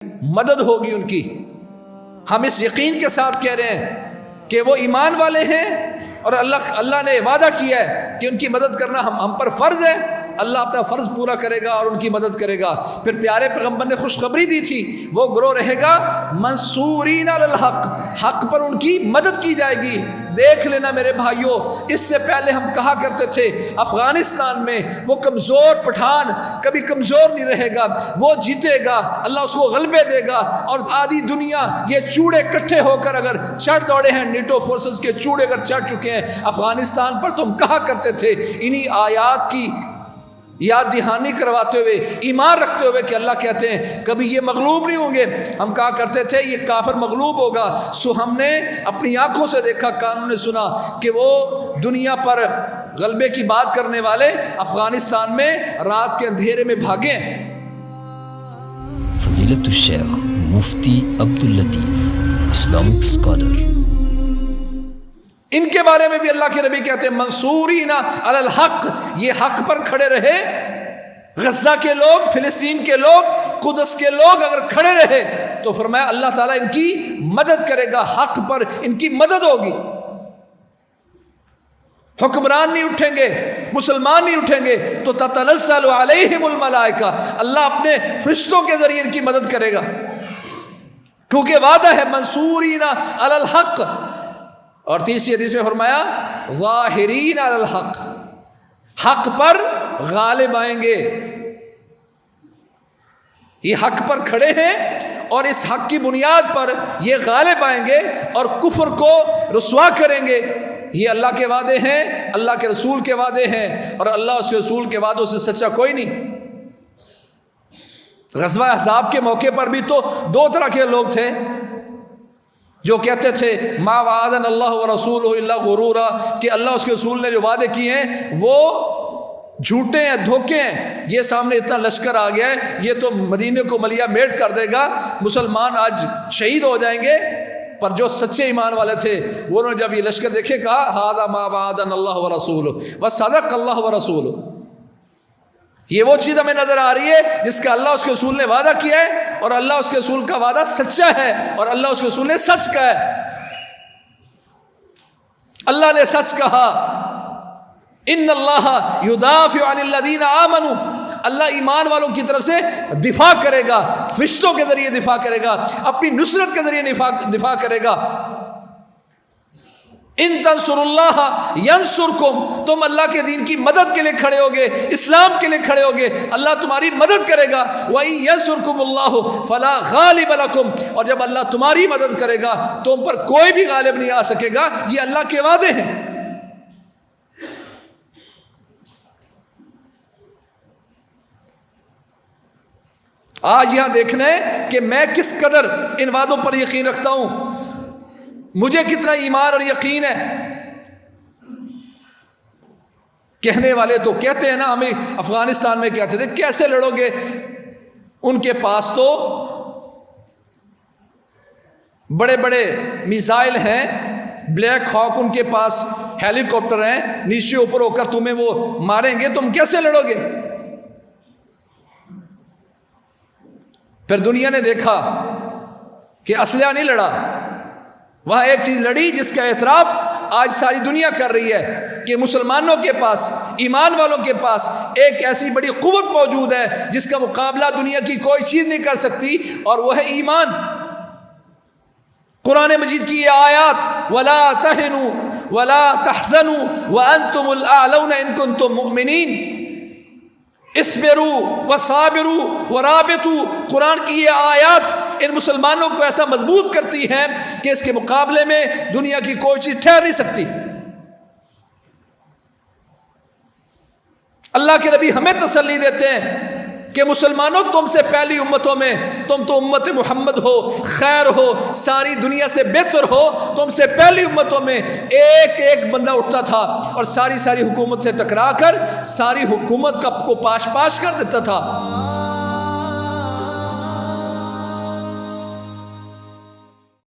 مدد ہوگی ان کی. ہم اس یقین کے ساتھ کہہ رہے ہیں کہ وہ ایمان والے ہیں اور اللہ نے وعدہ کیا ہے کہ ان کی مدد کرنا ہم پر فرض ہے. اللہ اپنا فرض پورا کرے گا اور ان کی مدد کرے گا. پھر پیارے پیغمبر نے خوشخبری دی تھی وہ گروہ رہے گا منصورین علی الحق, حق پر ان کی مدد کی جائے گی. دیکھ لینا میرے بھائیوں, اس سے پہلے ہم کہا کرتے تھے افغانستان میں وہ کمزور پٹھان کبھی کمزور نہیں رہے گا, وہ جیتے گا, اللہ اس کو غلبے دے گا. اور آدھی دنیا یہ چوڑے کٹھے ہو کر اگر چڑھ دوڑے ہیں, نیٹو فورسز کے چوڑے اگر چڑھ چکے ہیں افغانستان پر, تو ہم کہا کرتے تھے انہی آیات کی یاد دہانی کرواتے ہوئے, ایمان رکھتے ہوئے کہ اللہ کہتے ہیں کبھی یہ مغلوب نہیں ہوں گے. ہم کہا کرتے تھے یہ کافر مغلوب ہوگا. سو ہم نے اپنی آنکھوں سے دیکھا, کانوں نے سنا کہ وہ دنیا پر غلبے کی بات کرنے والے افغانستان میں رات کے اندھیرے میں بھاگے. فضیلت الشیخ مفتی عبداللطیف اسلامک اسکالر, ان کے بارے میں بھی اللہ کے نبی کہتے ہیں منصورین علی الحق, یہ حق پر کھڑے رہے. غزہ کے لوگ, فلسطین کے لوگ, قدس کے لوگ اگر کھڑے رہے تو فرمایا اللہ تعالیٰ ان کی مدد کرے گا, حق پر ان کی مدد ہوگی. حکمران نہیں اٹھیں گے, مسلمان نہیں اٹھیں گے تو تتنزل علیہم الملائکہ, اللہ اپنے فرشتوں کے ذریعے ان کی مدد کرے گا, کیونکہ وعدہ ہے منصورین علی الحق. اور تیسری حدیث میں فرمایا ظاہرین علی الحق, حق پر غالب آئیں گے. یہ حق پر کھڑے ہیں اور اس حق کی بنیاد پر یہ غالب آئیں گے اور کفر کو رسوا کریں گے. یہ اللہ کے وعدے ہیں, اللہ کے رسول کے وعدے ہیں, اور اللہ اس رسول کے وعدوں سے سچا کوئی نہیں. غزوہ احزاب کے موقع پر بھی تو دو طرح کے لوگ تھے جو کہتے تھے ما وعدنا اللہ ورسولہ الا غرورا, کہ اللہ اس کے رسول نے جو وعدے کیے ہیں وہ جھوٹے ہیں, دھوکے ہیں. یہ سامنے اتنا لشکر آ گیا ہے, یہ تو مدینے کو ملیا میٹ کر دے گا, مسلمان آج شہید ہو جائیں گے. پر جو سچے ایمان والے تھے وہ نے جب یہ لشکر دیکھے کہا ھذا ما وعدنا اللہ ورسولہ وصدق اللہ ورسولہ. یہ وہ چیز ہمیں نظر آ رہی ہے جس کا اللہ اس کے رسول نے وعدہ کیا ہے, اور اللہ اس کے رسول کا وعدہ سچا ہے, اور اللہ اس کے رسول نے سچ کہا ہے. اللہ نے سچ کہا ان اللہ یدافع عن الذین آمنوا, اللہ ایمان والوں کی طرف سے دفاع کرے گا, فرشتوں کے ذریعے دفاع کرے گا, اپنی نصرت کے ذریعے دفاع کرے گا. ان تنصر اللہ ینصرکم, تم اللہ کے دین کی مدد کے لیے کھڑے ہوگے, اسلام کے لیے کھڑے ہوگے, اللہ تمہاری مدد کرے گا. وَإِن يَنصُرْكُمُ اللَّهُ فَلَا غَالِبَ لَكُمْ, اور جب اللہ تمہاری مدد کرے گا تم پر کوئی بھی غالب نہیں آ سکے گا. یہ اللہ کے وعدے ہیں. آج یہاں دیکھنا ہے کہ میں کس قدر ان وعدوں پر یقین رکھتا ہوں, مجھے کتنا ایمان اور یقین ہے. کہنے والے تو کہتے ہیں نا, ہمیں افغانستان میں کہتے تھے کیسے لڑو گے, ان کے پاس تو بڑے بڑے میزائل ہیں, بلیک ہاک ان کے پاس ہیلی کاپٹر ہیں, نیچے اوپر ہو کر تمہیں وہ ماریں گے, تم کیسے لڑو گے. پھر دنیا نے دیکھا کہ اسلحہ نہیں لڑا, وہاں ایک چیز لڑی جس کا اعتراف آج ساری دنیا کر رہی ہے کہ مسلمانوں کے پاس, ایمان والوں کے پاس ایک ایسی بڑی قوت موجود ہے جس کا مقابلہ دنیا کی کوئی چیز نہیں کر سکتی, اور وہ ہے ایمان. قرآن مجید کی یہ آیات وَلَا تَهِنُوا وَلَا تَحْزَنُوا وَأَنْتُمُ الْأَعْلَوْنَ إِن كُنتُم مُؤْمِنِينَ, اصبروا وصابروا ورابطوا, قرآن کی یہ آیات ان مسلمانوں کو ایسا مضبوط کرتی ہیں کہ اس کے مقابلے میں دنیا کی کوئی چیز ٹھہر نہیں سکتی. اللہ کے نبی ہمیں تسلی دیتے ہیں کہ مسلمانوں تم سے پہلی امتوں میں تم تو امت محمد ہو, خیر ہو, ساری دنیا سے بہتر ہو. تم سے پہلی امتوں میں ایک ایک بندہ اٹھتا تھا اور ساری حکومت سے ٹکرا کر ساری حکومت کو پاش کر دیتا تھا.